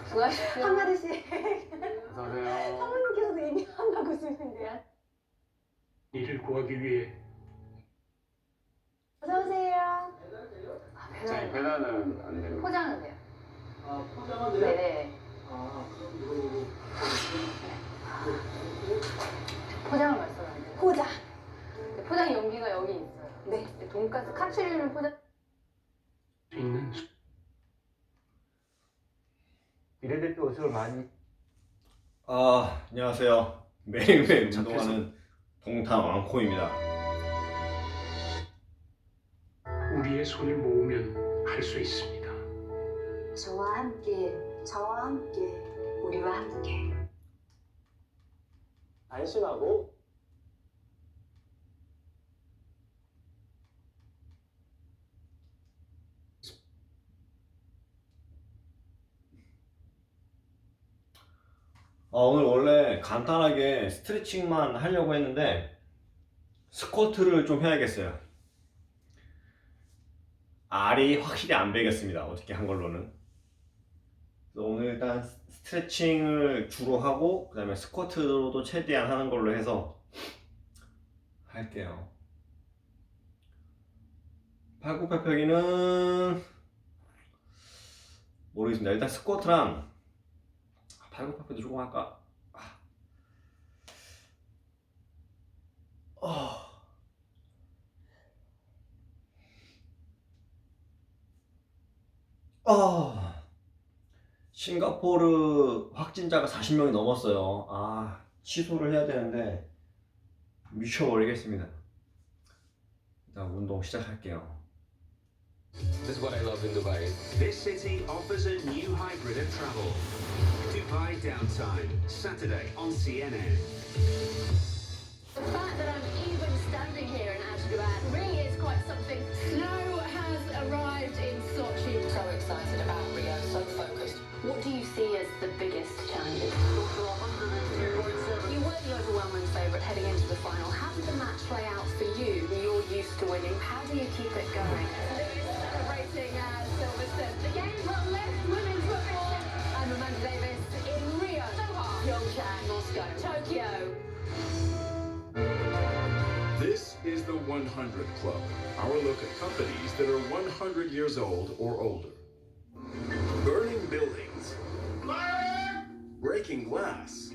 수고하십시오. 한마디씩. 어서오세요. 사모님께서도 이미 한가고 있으신데요. 이를 구하기 위해 어서오세요. 저희 배달은 안 됩니다. 포장은 돼요. 아, 포장은 돼요? 네네. 아, 그럼 이거 포장을 말씀하는데 포장. 포장 용기가 여기 있어요. 네. 돈가스 카츠리를 포장. 수 있는 비례대표 옷을 많이 안녕하세요. 매일매일 운동하는 동탄 왕코입니다. 우리의 손을 모으면 할 수 있습니다. 저와 함께, 우리와 함께. 안심하고 오늘 원래 간단하게 스트레칭만 하려고 했는데 스쿼트를 좀 해야겠어요. 알이 확실히 안 배겠습니다. 어떻게 한 걸로는. 그래서 오늘 일단 스트레칭을 주로 하고 그 다음에 스쿼트로도 최대한 하는 걸로 해서 할게요. 팔굽혀펴기는 모르겠습니다. 일단 스쿼트랑 팔굽혀펴기도 조금 할까? 싱가포르 확진자가 40명이 넘었어요. 취소를 해야 되는데 미쳐버리겠습니다. 일단 운동 시작할게요. This is what I love in Dubai. This city offers a new hybrid of travel. Dubai Downtime, Saturday on CNN. The fact that I'm even standing here in Ashgabat really is quite something. Snow has arrived in Sochi. So excited about Rio, so focused. What do you see as the biggest challenges? You were the overwhelming favourite heading into the final. How did the match play out for you? You're used to winning. How do you keep it going? Celebrating Silverstone. The game that left women's football. I'm Amanda Davis in Rio, Doha, Pyeongchang, Moscow, Tokyo. This is the 100 Club, our look at companies that are 100 years old or older. Burning buildings, breaking glass,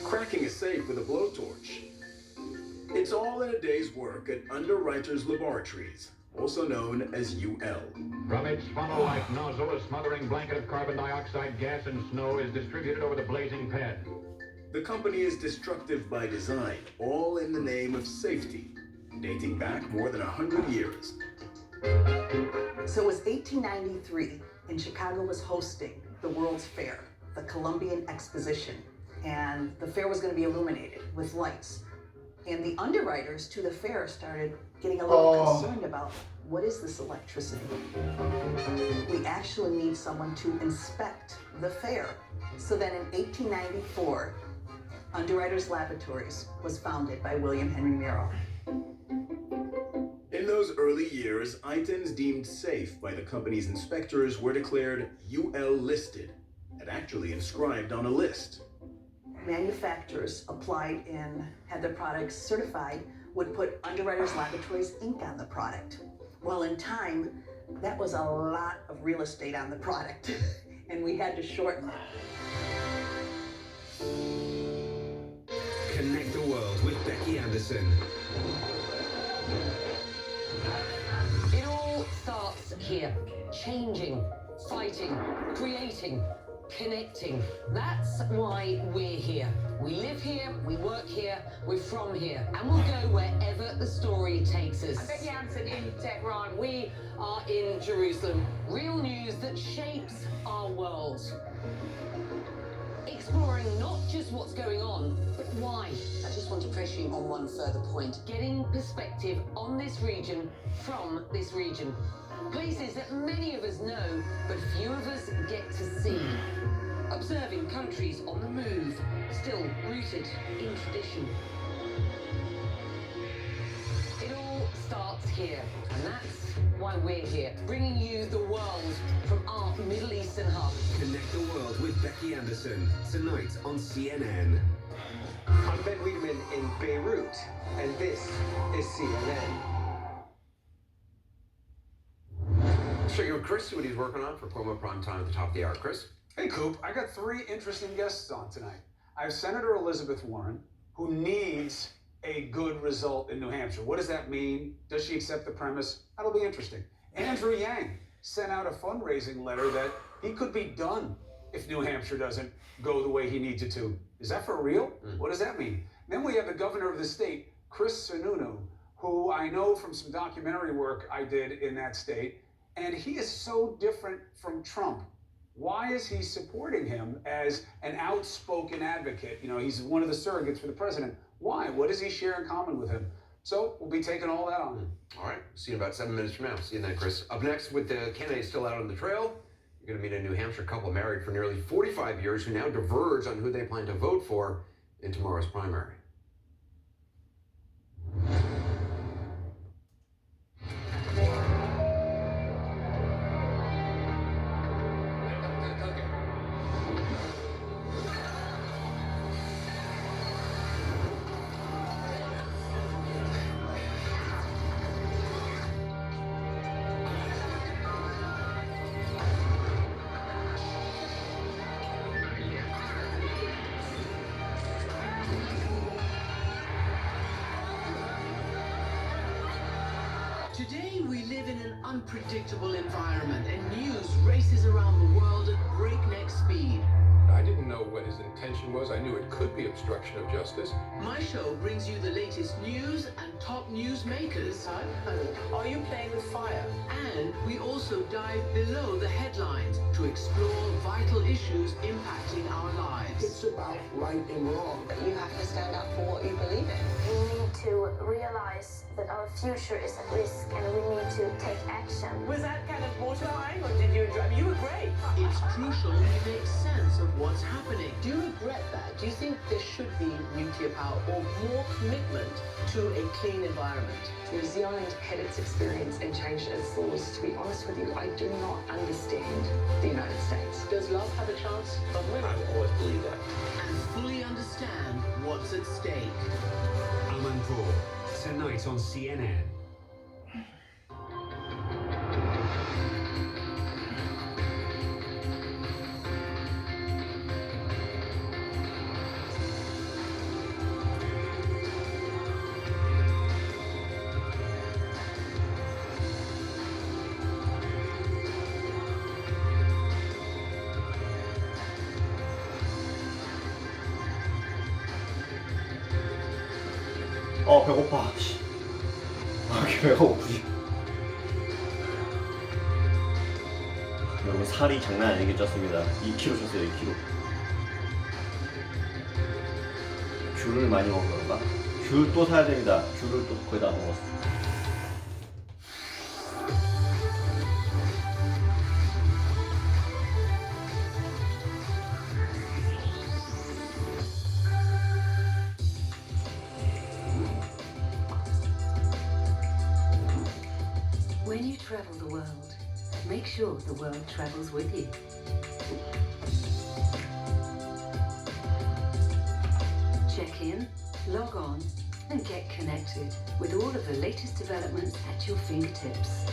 cracking a safe with a blowtorch. It's all in a day's work at Underwriters Laboratories, also known as UL. From its funnel-like nozzle, a smothering blanket of carbon dioxide gas and snow is distributed over the blazing pad. The company is destructive by design, all in the name of safety, dating back more than 100 years. So it was 1893, and Chicago was hosting the World's Fair, the Columbian Exposition, and the fair was going to be illuminated with lights. And the underwriters to the fair started getting a little concerned about, what is this electricity? We actually need someone to inspect the fair. So then in 1894, Underwriters Laboratories was founded by William Henry Merrill. In those early years, items deemed safe by the company's inspectors were declared UL listed and actually inscribed on a list. Manufacturers applied and had their products certified would put Underwriters Laboratories ink on the product. Well, in time, that was a lot of real estate on the product, and we had to shorten it. Connect the world with Becky Anderson. It all starts here. Changing, fighting, creating, connecting. That's why we're here. We live here, we work here, we're from here, and we'll go wherever the story takes us. I'm Becky Anderson in Tehran. We are in Jerusalem. Real news that shapes our world. Exploring not just what's going on, but why. I just want to press you on one further point. Getting perspective on this region from this region. Places that many of us know, but few of us get to see. Observing countries on the move, still rooted in tradition. It all starts here. And that's why we're here, bringing you the world from our Middle Eastern hub. Connect the world with Becky Anderson, tonight on CNN. I'm Ben Wiedemann in Beirut, and this is CNN. Check in with Chris, see what he's working on for Cuomo Prime Time at the top of the hour. Chris? Hey, Coop. I got 3 interesting guests on tonight. I have Senator Elizabeth Warren, who needs a good result in New Hampshire. What does that mean? Does she accept the premise? That'll be interesting. Andrew Yang sent out a fundraising letter that he could be done if New Hampshire doesn't go the way he needs it to. Is that for real? What does that mean? Then we have the governor of the state, Chris Sununu, who I know from some documentary work I did in that state, and he is so different from Trump. Why is he supporting him as an outspoken advocate? You know, he's one of the surrogates for the president. Why? What does he share in common with him? So we'll be taking all that on. All right. See you in about 7 minutes from now. See you then, Chris. Up next, with the candidates still out on the trail, you're going to meet a New Hampshire couple married for nearly 45 years who now diverge on who they plan to vote for in tomorrow's primary. Today we live in an unpredictable environment and news races around the world at breakneck speed. I didn't know what his intention was. I knew it could be obstruction of justice. My show brings you the latest news and top news makers. Are you playing with fire? And we also dive below the headlines to explore vital issues impacting our lives. It's about right and wrong. You have to stand up for what you believe in. We need to realize that our future is at risk and we need to take action. Was that kind of mortifying or did you enjoy? I mean, you were great. It's crucial we make sense of what's happening. Do you regret that? Do you think there should be nuclear power or more commitment to a clean environment? New Zealand had its experience and changed its laws. To be honest with you, I do not understand the United States. Does love have a chance of winning? I've always believed that. And fully understand what's at stake. Alan Paul, tonight on CNN. 배고파. 씨. 이렇게 배가 고프지. 여러분 살이 장난 아니게 쪘습니다. 2kg 쪘어요. 2kg. 귤을 많이 먹은 건가? 귤 또 사야 됩니다. 귤을 또 거의 다 먹었어. When you travel the world, make sure the world travels with you. Check in, log on, and get connected with all of the latest developments at your fingertips.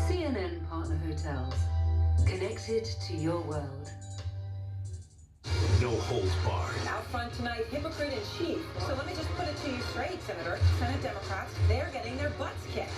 CNN Partner Hotels. Connected to your world. No holds barred. Out front tonight, hypocrite in chief. So let me just put it to you straight, Senator. Senate Democrats, they're getting their butts kicked.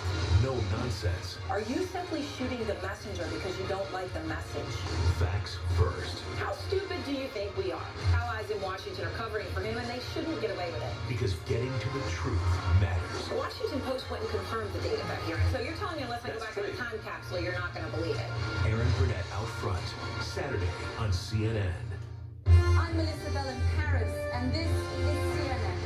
No nonsense. Are you simply shooting the messenger because you don't like the message? Facts first. How stupid do you think we are? Allies in Washington are covering for him and they shouldn't get away with it. Because getting to the truth matters. The Washington Post went and confirmed the date of that hearing. So you're telling me unless I go back to the time capsule, you're not going to believe it. Aaron Burnett out front, Saturday on CNN. I'm Melissa Bell in Paris, and this is CNN.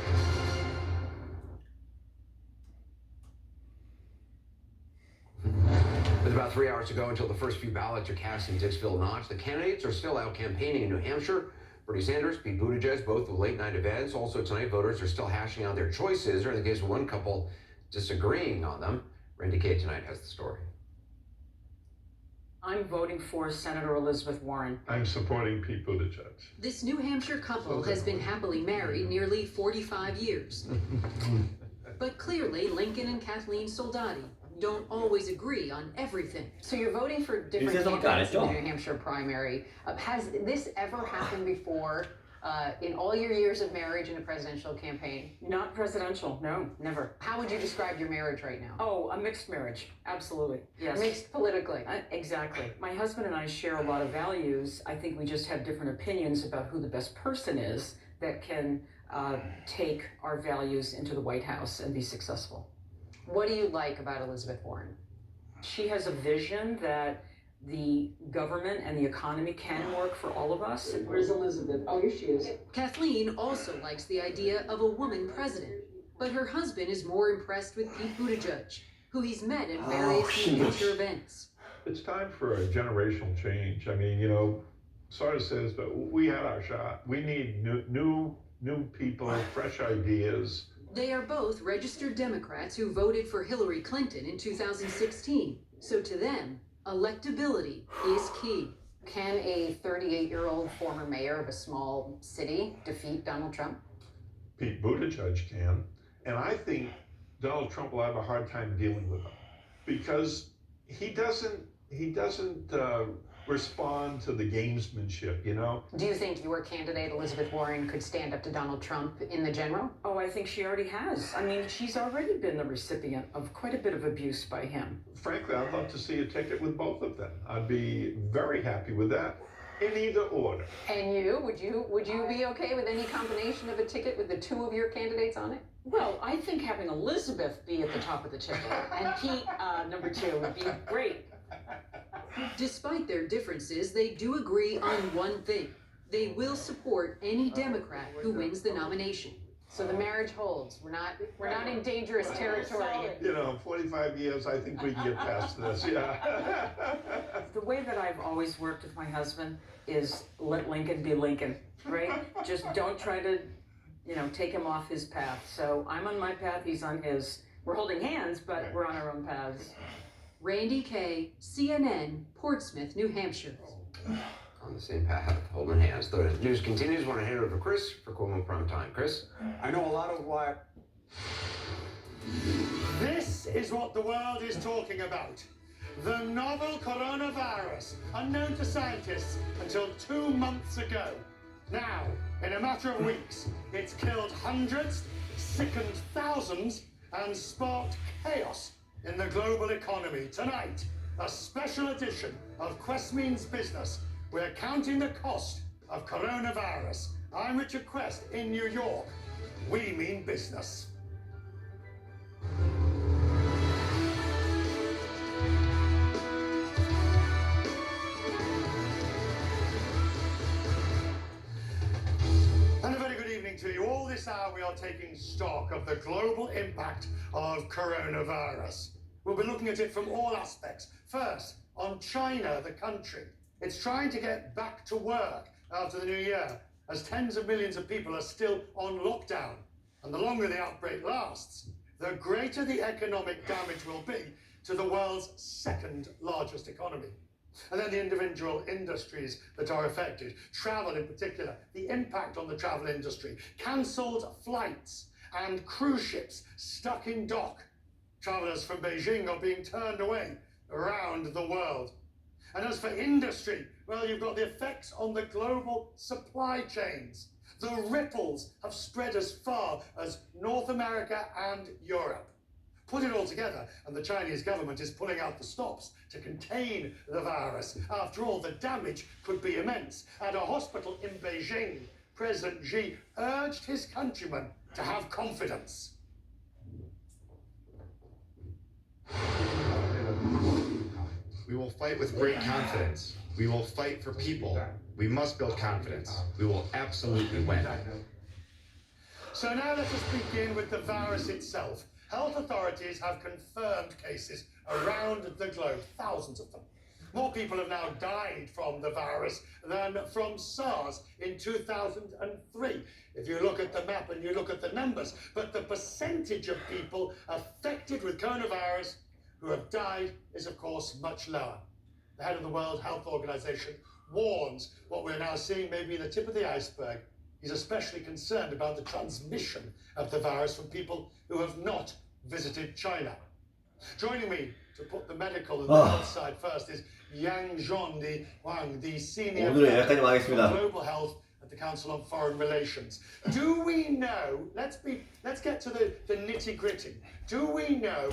With about 3 hours to go until the first few ballots are cast in Dixville Notch, the candidates are still out campaigning in New Hampshire. Bernie Sanders, Pete Buttigieg, both with late-night events. Also tonight, voters are still hashing out their choices, or in the case of one couple, disagreeing on them. Randy Kay tonight has the story. I'm voting for Senator Elizabeth Warren. I'm supporting Pete Buttigieg. This New Hampshire couple has been happily married nearly 45 years. But clearly, Lincoln and Kathleen Soldati don't always agree on everything. So you're voting for different candidates in the New Hampshire primary. Has this ever happened before in all your years of marriage in a presidential campaign? Not presidential, no, never. How would you describe your marriage right now? Oh, a mixed marriage, absolutely, yes. Mixed politically. Exactly. My husband and I share a lot of values. I think we just have different opinions about who the best person is that can take our values into the White House and be successful. What do you like about Elizabeth Warren? She has a vision that the government and the economy can work for all of us. Where's Elizabeth? Oh, here she is. Kathleen also likes the idea of a woman president, but her husband is more impressed with Pete Buttigieg, who he's met at various New Hampshire events. It's time for a generational change. I mean, you know, sort of says, but we had our shot. We need new people, fresh ideas. They are both registered Democrats who voted for Hillary Clinton in 2016. So to them, electability is key. Can a 38-year-old former mayor of a small city defeat Donald Trump? Pete Buttigieg can. And I think Donald Trump will have a hard time dealing with him because he doesn't respond to the gamesmanship, you know? Do you think your candidate, Elizabeth Warren, could stand up to Donald Trump in the general? Oh, I think she already has. I mean, she's already been the recipient of quite a bit of abuse by him. Frankly, I'd love to see a ticket with both of them. I'd be very happy with that in either order. And you? Would you be okay with any combination of a ticket with the two of your candidates on it? Well, I think having Elizabeth be at the top of the ticket and Pete number 2 would be great. Despite their differences, they do agree on one thing. They will support any Democrat who wins the nomination. So the marriage holds. We're not in dangerous territory. You know, 45 years, I think we can get past this, yeah. The way that I've always worked with my husband is let Lincoln be Lincoln, right? Just don't try to, you know, take him off his path. So I'm on my path, he's on his. We're holding hands, but we're on our own paths. Randy Kay, CNN, Portsmouth, New Hampshire. On the same path, holding hands. The news continues. I want to hand it over to Chris for Cuomo Prime Time. Chris? I know a lot of what... This is what the world is talking about. The novel coronavirus, unknown to scientists until 2 months ago. Now, in a matter of weeks, it's killed hundreds, sickened thousands, and sparked chaos in the global economy. Tonight, a special edition of Quest Means Business. We're counting the cost of coronavirus. I'm Richard Quest in New York. We mean business. And a very good evening to you. All this hour we are taking stock of the global impact of coronavirus. We'll be looking at it from all aspects. First, on China, the country. It's trying to get back to work after the new year, as tens of millions of people are still on lockdown. And the longer the outbreak lasts, the greater the economic damage will be to the world's second largest economy. And then the individual industries that are affected, travel in particular, the impact on the travel industry, cancelled flights and cruise ships stuck in dock. Travellers from Beijing are being turned away around the world. And as for industry, well, you've got the effects on the global supply chains. The ripples have spread as far as North America and Europe. Put it all together, and the Chinese government is pulling out the stops to contain the virus. After all, the damage could be immense. At a hospital in Beijing, President Xi urged his countrymen to have confidence. We will fight with great confidence. We will fight for people. We must build confidence. We will absolutely win. So now let us begin with the virus itself. Health authorities have confirmed cases around the globe, thousands of them. More people have now died from the virus than from SARS in 2003. If you look at the map and you look at the numbers, but the percentage of people affected with coronavirus who have died is, of course, much lower. The head of the World Health Organization warns what we're now seeing may be the tip of the iceberg. He's especially concerned about the transmission of the virus from people who have not visited China. Joining me to put the medical and the health side first is Yang Zhong Wang, the senior 오늘은 여기까지 하겠습니다. global health at the Council on Foreign Relations. Do we know? Let's get to the nitty gritty. Do we know